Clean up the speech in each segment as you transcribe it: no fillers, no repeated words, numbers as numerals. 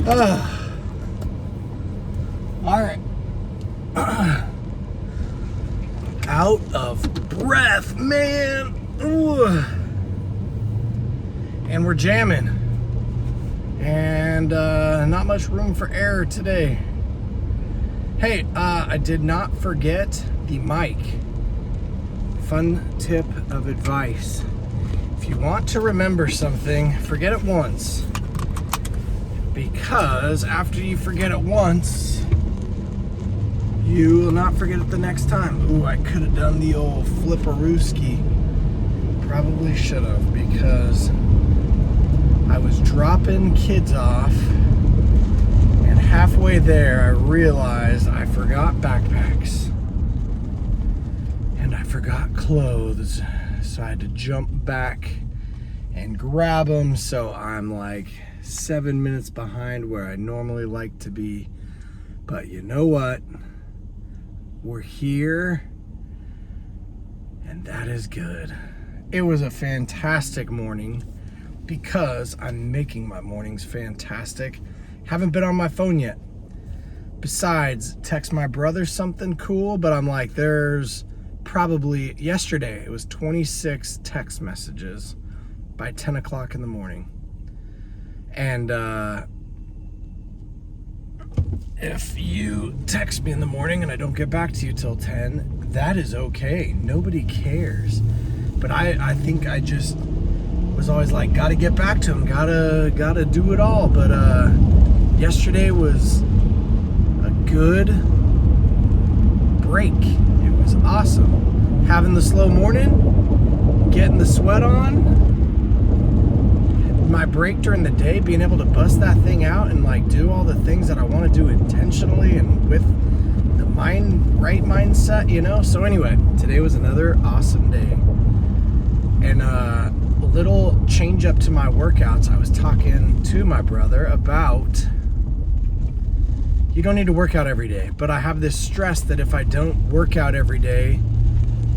All right. Out of breath, man. Ooh. And we're jamming. And not much room for error today. Hey, I did not forget the mic. Fun tip of advice. If you want to remember something, forget it once. Because after you forget it once, you will not forget it the next time. Ooh, I could have done the old flipperooski. Probably should have, because I was dropping kids off, and halfway there I realized I forgot backpacks. And I forgot clothes. So I had to jump back and grab them. So I'm like 7 minutes behind where I normally like to be. But you know what? We're here, and that is good. It was a fantastic morning because I'm making my mornings fantastic. Haven't been on my phone yet. Besides, text my brother something cool, but I'm like, there's probably, yesterday, it was 26 text messages by 10 o'clock in the morning. And if you text me in the morning and I don't get back to you till 10, that is okay. Nobody cares. But I think I just was always like, gotta get back to him, gotta do it all. But yesterday was a good break. It was awesome. Having the slow morning, getting the sweat on, my break during the day, being able to bust that thing out and like do all the things that I want to do intentionally and with the right mindset, you know. So anyway, today was another awesome day. And a little change up to my workouts. I was talking to my brother about, you don't need to work out every day, but I have this stress that if I don't work out every day,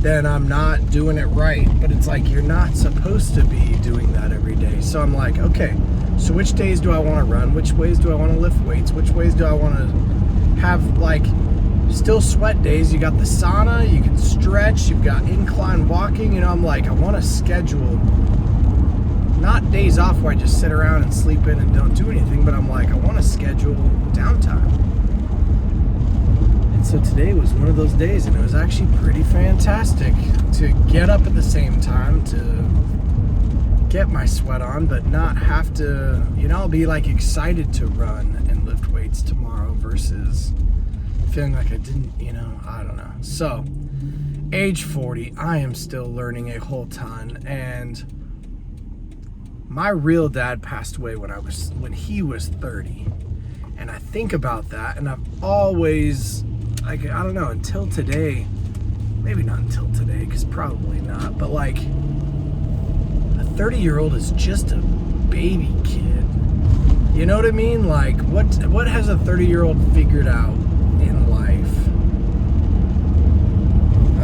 then I'm not doing it right. But it's like, you're not supposed to be doing that every day. So I'm like, okay, so which days do I want to run? Which ways do I want to lift weights? Which ways do I want to have like still sweat days? You got the sauna, you can stretch, you've got incline walking. You know, I'm like, I want to schedule not days off where I just sit around and sleep in and don't do anything, but I'm like, I want to schedule downtime. And so today was one of those days, and it was actually pretty fantastic to get up at the same time, to get my sweat on, but not have to, you know, I'll be like excited to run and lift weights tomorrow versus feeling like I didn't, you know, I don't know. So, age 40, I am still learning a whole ton, and my real dad passed away when he was 30. And I think about that, and I've always, like, I don't know, until today, maybe not until today, because probably not, but like, a 30-year-old is just a baby kid. You know what I mean? Like, what has a 30-year-old figured out in life?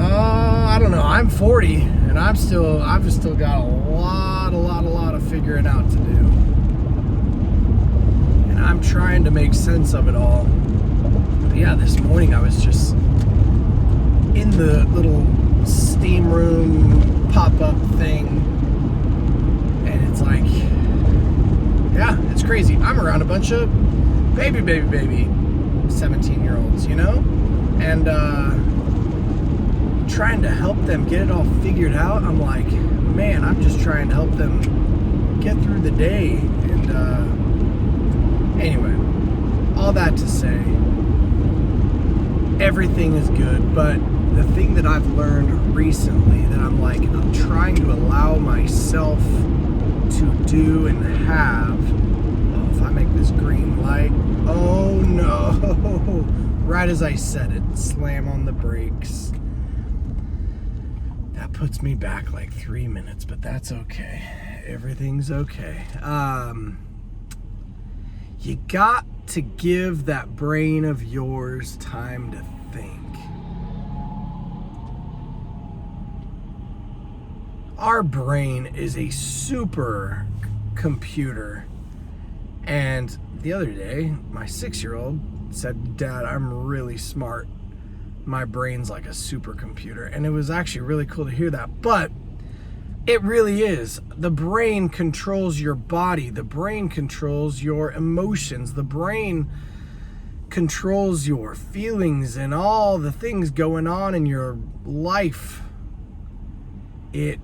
I don't know. I'm 40, and I've still got a lot of figuring out to do. And I'm trying to make sense of it all. But yeah, this morning I was just in the little steam room pop-up thing, and it's like, yeah, it's crazy. I'm around a bunch of baby 17-year-olds, you know? And trying to help them get it all figured out. I'm like, man, I'm just trying to help them get through the day. And anyway, all that to say, everything is good, but the thing that I've learned recently that I'm like, I'm trying to allow myself to do and have, oh, if I make this green light, oh no, right as I said it, slam on the brakes. That puts me back like 3 minutes, but that's okay. Everything's okay. You got to give that brain of yours time to think. Our brain is a super computer, And the other day, my 6-year-old said, "Dad, I'm really smart. My brain's like a supercomputer." And it was actually really cool to hear that. But it really is. The brain controls your body. The brain controls your emotions. The brain controls your feelings and all the things going on in your life. It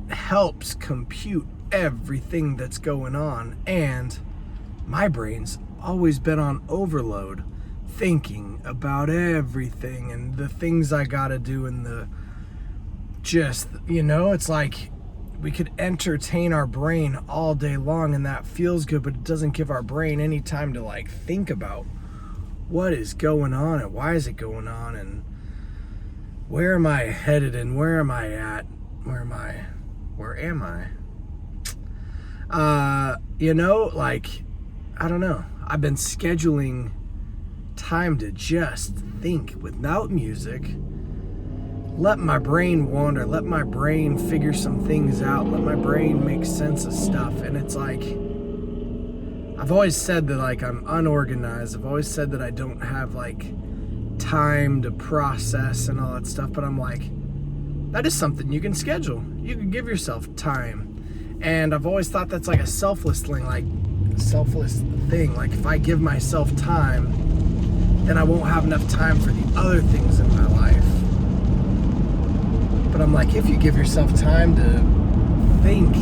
helps compute everything that's going on. And my brain's always been on overload, thinking about everything and the things I gotta do and it's like we could entertain our brain all day long and that feels good, but it doesn't give our brain any time to like think about what is going on and why is it going on and where am I headed and where am I at? Where am I? I don't know. I've been scheduling time to just think without music. Let my brain wander, let my brain figure some things out, let my brain make sense of stuff. And it's like, I've always said that like I'm unorganized. I've always said that I don't have like time to process and all that stuff. But I'm like, that is something you can schedule. You can give yourself time. And I've always thought that's like a selfless thing. Like if I give myself time, then I won't have enough time for the other things in my life. But I'm like, if you give yourself time to think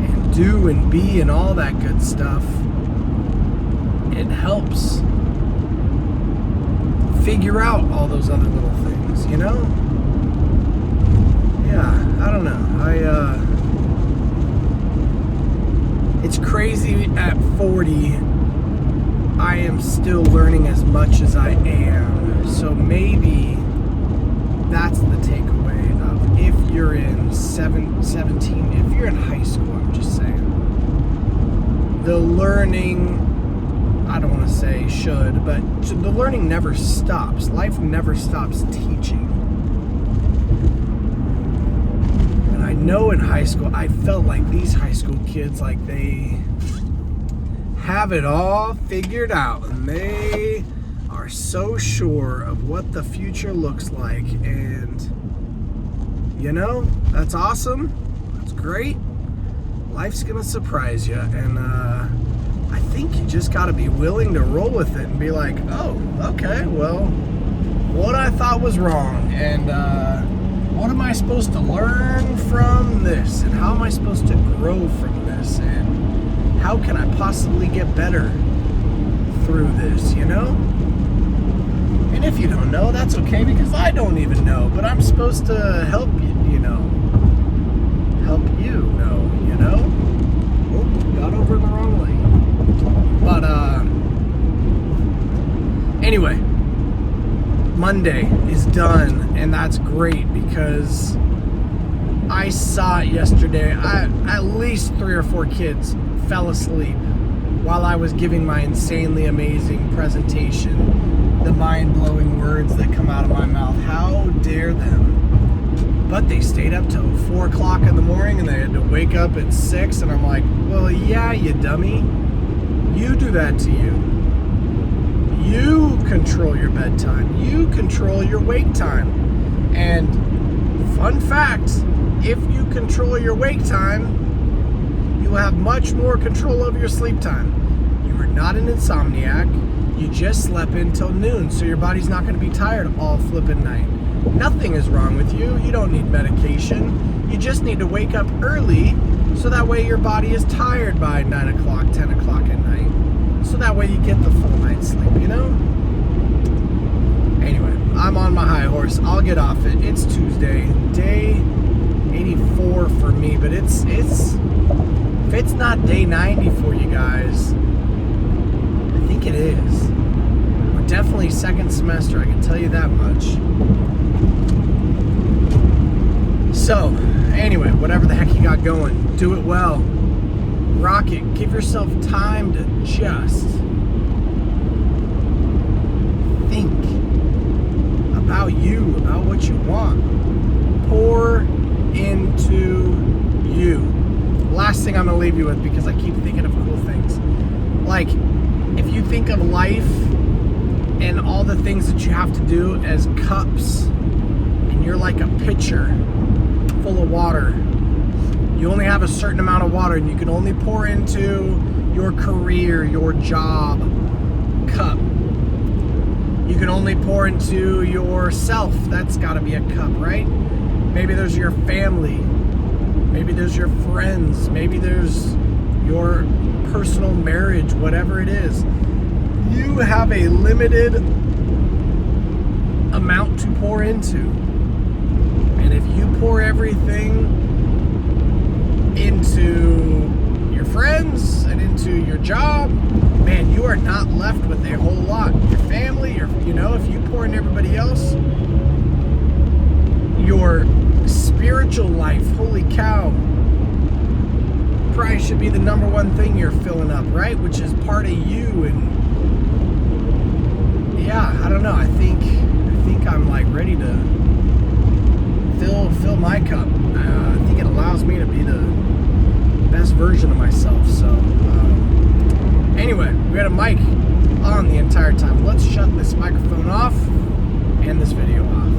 and do and be and all that good stuff, it helps figure out all those other little things, you know? Yeah, I don't know. It's crazy at 40, I am still learning as much as I am. So maybe that's the takeaway of if you're in 17, if you're in high school, I'm just saying, the learning, I don't want to say should, but the learning never stops. Life never stops teaching. And I know in high school, I felt like these high school kids, like they have it all figured out and they are so sure of what the future looks like. And that's awesome. That's great. Life's gonna surprise you. And I think you just gotta be willing to roll with it and be like, oh, okay, well, what I thought was wrong, and what am I supposed to learn from this, and how am I supposed to grow from this, and how can I possibly get better through this, And if you don't know, that's okay, because I don't even know, but I'm supposed to help you, help you know, Oh, got over in the wrong lane. But, anyway, Monday is done, and that's great, because I saw it yesterday. At least 3 or 4 kids fell asleep while I was giving my insanely amazing presentation, the mind-blowing words that come out of my mouth. How dare them? But they stayed up till 4 o'clock in the morning, and they had to wake up at 6, and I'm like, well, yeah, you dummy. You do that to you. You control your bedtime. You control your wake time. And fun fact, if you control your wake time, you will have much more control over your sleep time. You are not an insomniac. You just slept until noon, so your body's not going to be tired all flippin' night. Nothing is wrong with you. You don't need medication. You just need to wake up early, so that way your body is tired by 9 o'clock, 10 o'clock at night. So that way you get the full night's sleep, Anyway, I'm on my high horse. I'll get off it. It's Tuesday, day 84 for me, but if it's not day 90 for you guys, I think it is. We're definitely second semester, I can tell you that much. So, anyway, whatever the heck you got going, do it well. Rock it. Give yourself time to just think about you, about what you want. Pour into you. last thing I'm gonna leave you with, because I keep thinking of cool things. Like, if you think of life and all the things that you have to do as cups, and you're like a pitcher full of water. You only have a certain amount of water, and you can only pour into your career, your job cup. You can only pour into yourself. That's got to be a cup, right? Maybe there's your family. Maybe there's your friends. Maybe there's your personal marriage, whatever it is. You have a limited amount to pour into. And if you pour everything into your friends and into your job, man, you are not left with a whole lot. Your family, if you pour in everybody else, your spiritual life, holy cow, probably should be the number one thing you're filling up, right? Which is part of you. And yeah, I don't know. I think I'm like ready to fill my cup. I think it allows me to be the best version of myself. So anyway, we had a mic on the entire time. Let's shut this microphone off and this video off.